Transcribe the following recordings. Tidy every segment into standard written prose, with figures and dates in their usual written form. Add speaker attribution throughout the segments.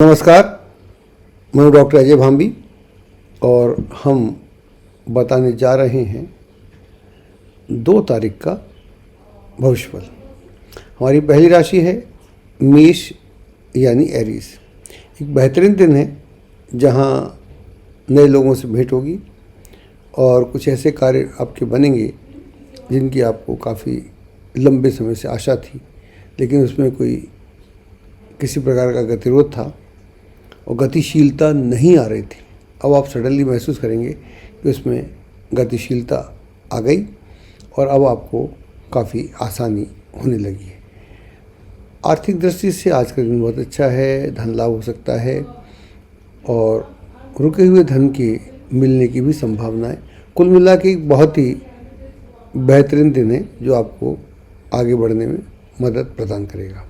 Speaker 1: नमस्कार। मैं डॉक्टर अजय भांबी और हम बताने जा रहे हैं 2 तारीख का भविष्यफल। हमारी पहली राशि है मेष यानी एरीज। एक बेहतरीन दिन है जहां नए लोगों से भेंट होगी और कुछ ऐसे कार्य आपके बनेंगे जिनकी आपको काफ़ी लंबे समय से आशा थी, लेकिन उसमें कोई किसी प्रकार का गतिरोध था और गतिशीलता नहीं आ रही थी। अब आप सडनली महसूस करेंगे कि उसमें गतिशीलता आ गई और अब आपको काफ़ी आसानी होने लगी है। आर्थिक दृष्टि से आज का दिन बहुत अच्छा है, धन लाभ हो सकता है और रुके हुए धन के मिलने की भी संभावना है। कुल मिला के एक बहुत ही बेहतरीन दिन है जो आपको आगे बढ़ने में मदद प्रदान करेगा।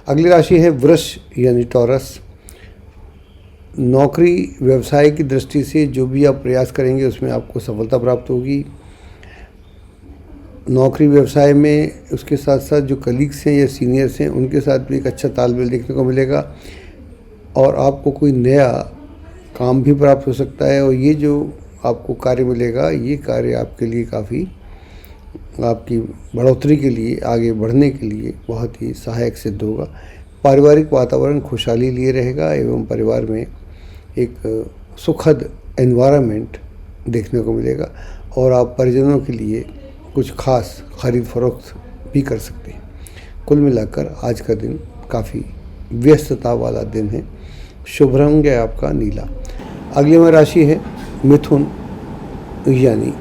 Speaker 1: अगली राशि है वृष यानी टॉरस। नौकरी व्यवसाय की दृष्टि से जो भी आप प्रयास करेंगे उसमें आपको सफलता प्राप्त होगी। नौकरी व्यवसाय में उसके साथ साथ जो कलीग्स हैं या सीनियर्स हैं उनके साथ भी एक अच्छा तालमेल देखने को मिलेगा और आपको कोई नया काम भी प्राप्त हो सकता है। और ये जो आपको कार्य मिलेगा, ये कार्य आपके लिए काफ़ी आपकी बढ़ोतरी के लिए, आगे बढ़ने के लिए बहुत ही सहायक सिद्ध होगा। पारिवारिक वातावरण खुशहाली लिए रहेगा एवं परिवार में एक सुखद एनवायरनमेंट देखने को मिलेगा और आप परिजनों के लिए कुछ खास खरीद फरोख्त भी कर सकते हैं। कुल मिलाकर आज का दिन काफ़ी व्यस्तता वाला दिन है। शुभ रंग है आपका नीला। अगली हमारी राशि है मिथुन यानी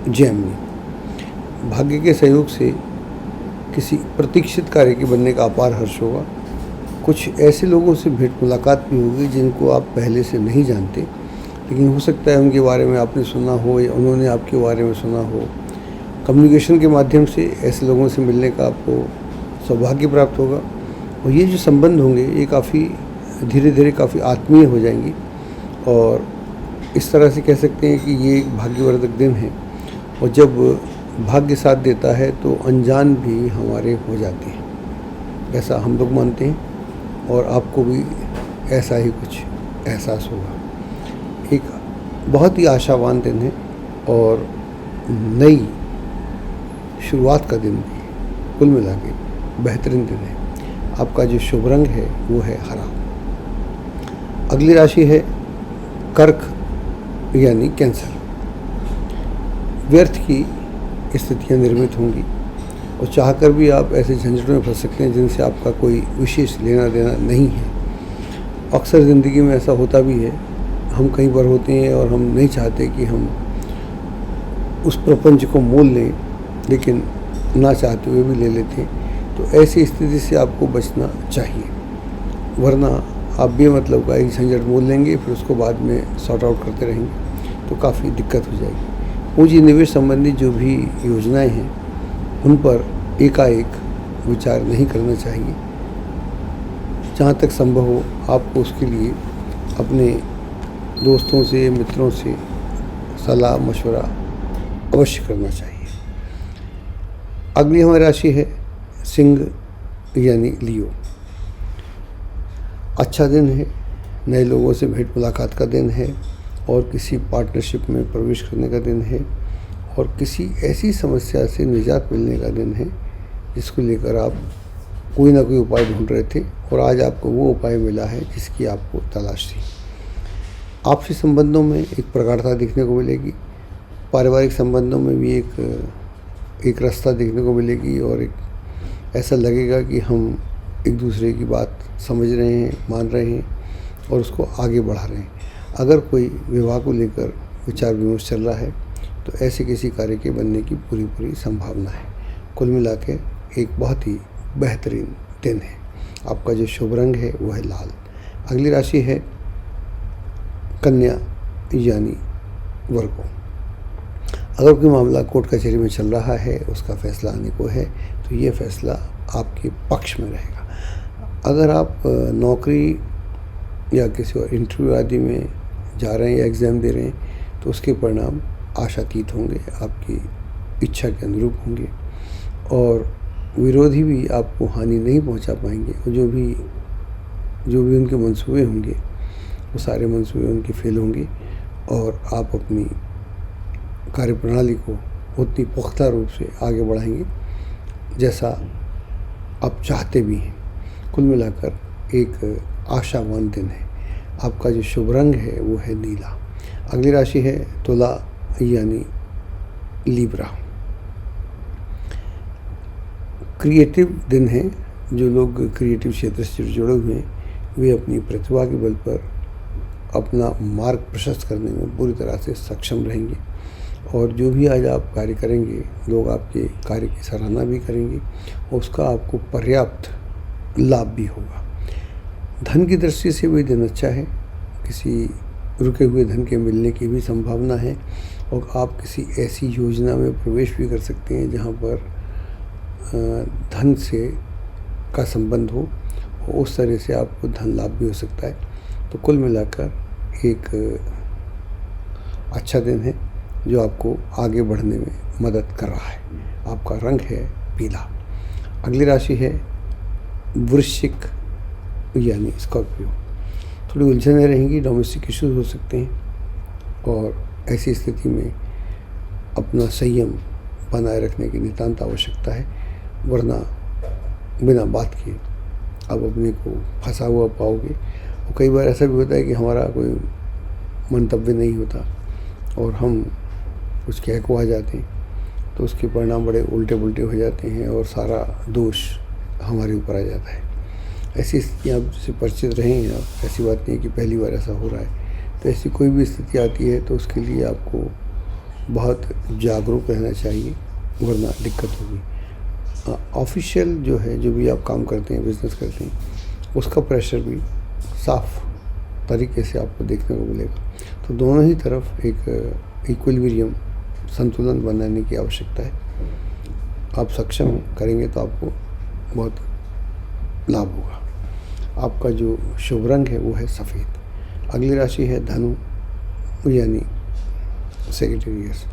Speaker 1: जेमिनी। भाग्य के सहयोग से किसी प्रतीक्षित कार्य के बनने का अपार हर्ष होगा। कुछ ऐसे लोगों से भेंट मुलाकात भी होगी जिनको आप पहले से नहीं जानते, लेकिन हो सकता है उनके बारे में आपने सुना हो या उन्होंने आपके बारे में सुना हो। कम्युनिकेशन के माध्यम से ऐसे लोगों से मिलने का आपको सौभाग्य प्राप्त होगा और ये जो संबंध होंगे ये काफ़ी धीरे धीरे काफ़ी आत्मीय हो जाएंगी और इस तरह से कह सकते हैं कि ये एक भाग्यवर्धक दिन है। और जब भाग्य साथ देता है तो अनजान भी हमारे हो जाते हैं, ऐसा हम लोग मानते हैं और आपको भी ऐसा ही कुछ एहसास होगा। एक बहुत ही आशावान दिन है और नई शुरुआत का दिन भी कुल मिला के बेहतरीन दिन है। आपका जो शुभ रंग है वो है हरा। अगली राशि है कर्क यानी कैंसर। व्यर्थ की स्थितियाँ निर्मित होंगी और चाहकर भी आप ऐसे झंझटों में फंस सकते हैं जिनसे आपका कोई विशेष लेना देना नहीं है। अक्सर ज़िंदगी में ऐसा होता भी है, हम कहीं पर होते हैं और हम नहीं चाहते कि हम उस प्रपंच को मोल लें, लेकिन ना चाहते हुए भी ले लेते हैं। तो ऐसी स्थिति से आपको बचना चाहिए, वरना आप बेमतलब का एक झंझट मोल लेंगे, फिर उसको बाद में सॉर्ट आउट करते रहेंगे तो काफ़ी दिक्कत हो जाएगी। पूंजी निवेश संबंधी जो भी योजनाएं हैं उन पर एकाएक विचार नहीं करना चाहिए। जहाँ तक संभव हो आपको उसके लिए अपने दोस्तों से, मित्रों से सलाह मशवरा अवश्य करना चाहिए। अगली हमारी राशि है सिंह यानी लियो। अच्छा दिन है, नए लोगों से भेंट मुलाकात का दिन है और किसी पार्टनरशिप में प्रवेश करने का दिन है और किसी ऐसी समस्या से निजात मिलने का दिन है जिसको लेकर आप कोई ना कोई उपाय ढूंढ रहे थे और आज आपको वो उपाय मिला है जिसकी आपको तलाश थी। आपसी संबंधों में एक प्रगाढ़ता देखने को मिलेगी। पारिवारिक संबंधों में भी एक रास्ता देखने को मिलेगी और एक ऐसा लगेगा कि हम एक दूसरे की बात समझ रहे हैं, मान रहे हैं और उसको आगे बढ़ा रहे हैं। अगर कोई विवाह को लेकर विचार विमर्श चल रहा है तो ऐसे किसी कार्य के बनने की पूरी संभावना है। कुल मिला के एक बहुत ही बेहतरीन दिन है। आपका जो शुभ रंग है वो है लाल। अगली राशि है कन्या यानी वर्गो। अगर कोई मामला कोर्ट कचहरी में चल रहा है, उसका फैसला आने को है, तो ये फैसला आपके पक्ष में रहेगा। अगर आप नौकरी या किसी और इंटरव्यू आदि में जा रहे हैं या एग्ज़ाम दे रहे हैं तो उसके परिणाम आशातीत होंगे, आपकी इच्छा के अनुरूप होंगे और विरोधी भी आपको हानि नहीं पहुंचा पाएंगे। जो भी जो भी उनके मंसूबे होंगे वो सारे मंसूबे उनके फेल होंगे और आप अपनी कार्यप्रणाली को उतनी पुख्ता रूप से आगे बढ़ाएंगे जैसा आप चाहते भी हैं। कुल मिलाकर एक आशावान दिन है। आपका जो शुभ रंग है वो है नीला। अगली राशि है तुला यानी लिब्रा। क्रिएटिव दिन है। जो लोग क्रिएटिव क्षेत्र से जुड़े हुए हैं वे अपनी प्रतिभा के बल पर अपना मार्ग प्रशस्त करने में पूरी तरह से सक्षम रहेंगे और जो भी आज आप कार्य करेंगे लोग आपके कार्य की सराहना भी करेंगे और उसका आपको पर्याप्त लाभ भी होगा। धन की दृष्टि से भी दिन अच्छा है। किसी रुके हुए धन के मिलने की भी संभावना है और आप किसी ऐसी योजना में प्रवेश भी कर सकते हैं जहां पर धन से का संबंध हो, उस तरह से आपको धन लाभ भी हो सकता है। तो कुल मिलाकर एक अच्छा दिन है जो आपको आगे बढ़ने में मदद कर रहा है। आपका रंग है पीला। अगली राशि है वृश्चिक यानी स्कॉर्पियो। थोड़ी उलझनें रहेंगी, डोमेस्टिक इश्यूज हो सकते हैं और ऐसी स्थिति में अपना संयम बनाए रखने की नितांत आवश्यकता है, वरना बिना बात किए आप अपने को फंसा हुआ पाओगे। और कई बार ऐसा भी होता है कि हमारा कोई मंतव्य नहीं होता और हम कुछ कह को आ जाते हैं तो उसके परिणाम बड़े उल्टे पुल्टे हो जाते हैं और सारा दोष हमारे ऊपर आ जाता है। ऐसी स्थितियाँ आप से परिचित रहें आप। ऐसी बात नहीं कि पहली बार ऐसा हो रहा है। तो ऐसी कोई भी स्थिति आती है तो उसके लिए आपको बहुत जागरूक रहना चाहिए, वरना दिक्कत होगी। ऑफिशियल जो है, जो भी आप काम करते हैं, बिजनेस करते हैं, उसका प्रेशर भी साफ तरीके से आपको देखने को मिलेगा। तो दोनों ही तरफ एक इक्विलिब्रियम संतुलन बनाने की आवश्यकता है। आप सक्षम करेंगे तो आपको बहुत लाभ होगा। आपका जो शुभ रंग है वो है सफ़ेद। अगली राशि है धनु यानी सेजिटेरियस।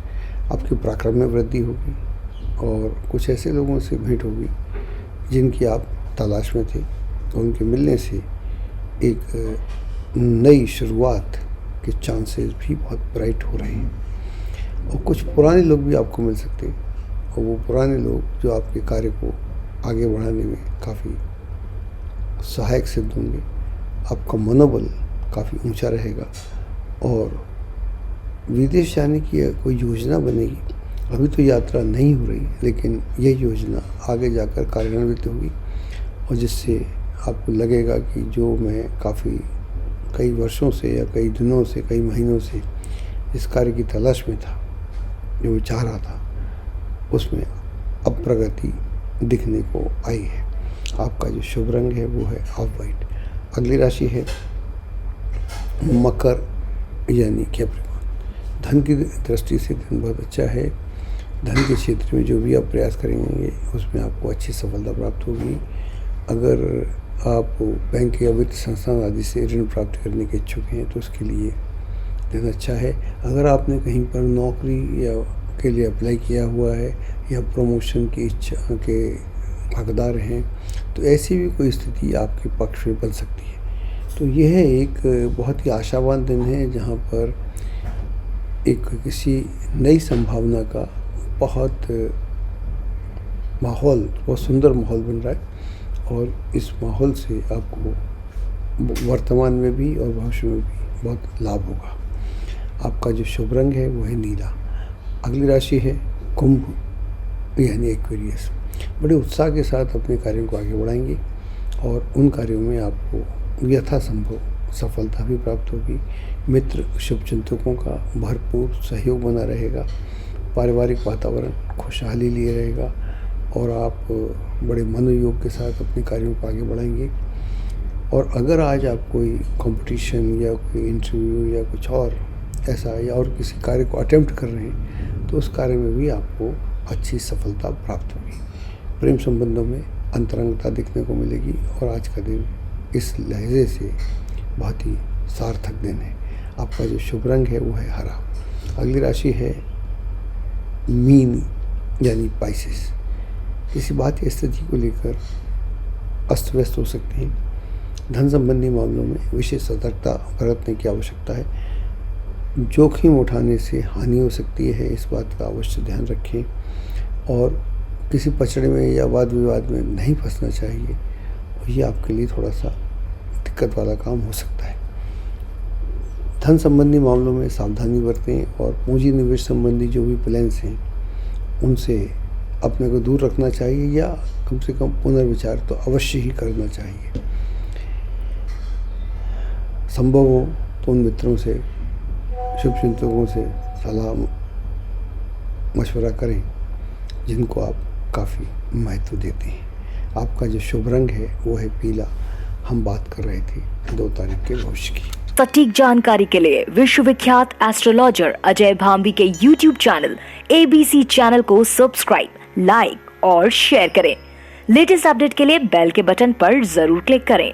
Speaker 1: आपके पराक्रम में वृद्धि होगी और कुछ ऐसे लोगों से भेंट होगी जिनकी आप तलाश में थे और उनके मिलने से एक नई शुरुआत के चांसेस भी बहुत ब्राइट हो रहे हैं। और कुछ पुराने लोग भी आपको मिल सकते हैं और वो पुराने लोग जो आपके कार्य को आगे बढ़ाने में काफ़ी सहायक सिद्ध होंगे। आपका मनोबल काफ़ी ऊंचा रहेगा और विदेश जाने की कोई योजना बनेगी। अभी तो यात्रा नहीं हो रही, लेकिन यह योजना आगे जाकर कार्यान्वित होगी और जिससे आपको लगेगा कि जो मैं काफ़ी कई वर्षों से या कई दिनों से, कई महीनों से इस कार्य की तलाश में था, जो मैं चाह रहा था, उसमें अब प्रगति दिखने को आई है। आपका जो शुभ रंग है वो है ऑफ वाइट। अगली राशि है मकर यानी कैप्रिकॉर्न। धन की दृष्टि से दिन बहुत अच्छा है। धन के क्षेत्र में जो भी आप प्रयास करेंगे उसमें आपको अच्छी सफलता प्राप्त होगी। अगर आप बैंक या वित्त संस्थान आदि से ऋण प्राप्त करने के इच्छुक हैं तो उसके लिए दिन अच्छा है। अगर आपने कहीं पर नौकरी या के लिए अप्लाई किया हुआ है या प्रमोशन की इच्छा के हकदार हैं तो ऐसी भी कोई स्थिति आपके पक्ष में बन सकती है। तो यह एक बहुत ही आशावान दिन है जहाँ पर एक किसी नई संभावना का बहुत सुंदर माहौल बन रहा है और इस माहौल से आपको वर्तमान में भी और भविष्य में भी बहुत लाभ होगा। आपका जो शुभ रंग है वो है नीला। अगली राशि है कुंभ यानी एक्वेरियस। बड़े उत्साह के साथ अपने कार्यों को आगे बढ़ाएंगे और उन कार्यों में आपको यथासंभव सफलता भी प्राप्त होगी। मित्र शुभचिंतकों का भरपूर सहयोग बना रहेगा। पारिवारिक वातावरण खुशहाली लिए रहेगा और आप बड़े मनोयोग के साथ अपने कार्यों को आगे बढ़ाएंगे। और अगर आज आप कोई कंपटीशन या कोई इंटरव्यू या कुछ और ऐसा या और किसी कार्य को अटेम्प्ट कर रहे हैं तो उस कार्य में भी आपको अच्छी सफलता प्राप्त होगी। प्रेम संबंधों में अंतरंगता दिखने को मिलेगी और आज का दिन इस लहजे से बहुत ही सार्थक दिन है। आपका जो शुभ रंग है वो है हरा। अगली राशि है मीन यानी पाइसेस। किसी बात या स्थिति को लेकर अस्त व्यस्त हो सकते हैं धन संबंधी मामलों में विशेष सतर्कता बरतने की आवश्यकता है। जोखिम उठाने से हानि हो सकती है, इस बात का अवश्य ध्यान रखें। और किसी पचड़े में या वाद विवाद में नहीं फंसना चाहिए, ये आपके लिए थोड़ा सा दिक्कत वाला काम हो सकता है। धन संबंधी मामलों में सावधानी बरतें और पूंजी निवेश संबंधी जो भी प्लान्स हैं उनसे अपने को दूर रखना चाहिए, या कम से कम पुनर्विचार तो अवश्य ही करना चाहिए। संभव हो तो उन मित्रों से, शुभचिंतकों से सलाह मशवरा करें जिनको आप काफ़ी महत्व देते हैं। आपका जो शुभ रंग है वो है पीला। हम बात कर रहे थे 2 तारीख के भविष्य की।
Speaker 2: सटीक जानकारी के लिए विश्वविख्यात एस्ट्रोलॉजर अजय भांबी के YouTube चैनल ABC चैनल को सब्सक्राइब, लाइक और शेयर करें। लेटेस्ट अपडेट के लिए बेल के बटन पर जरूर क्लिक करें।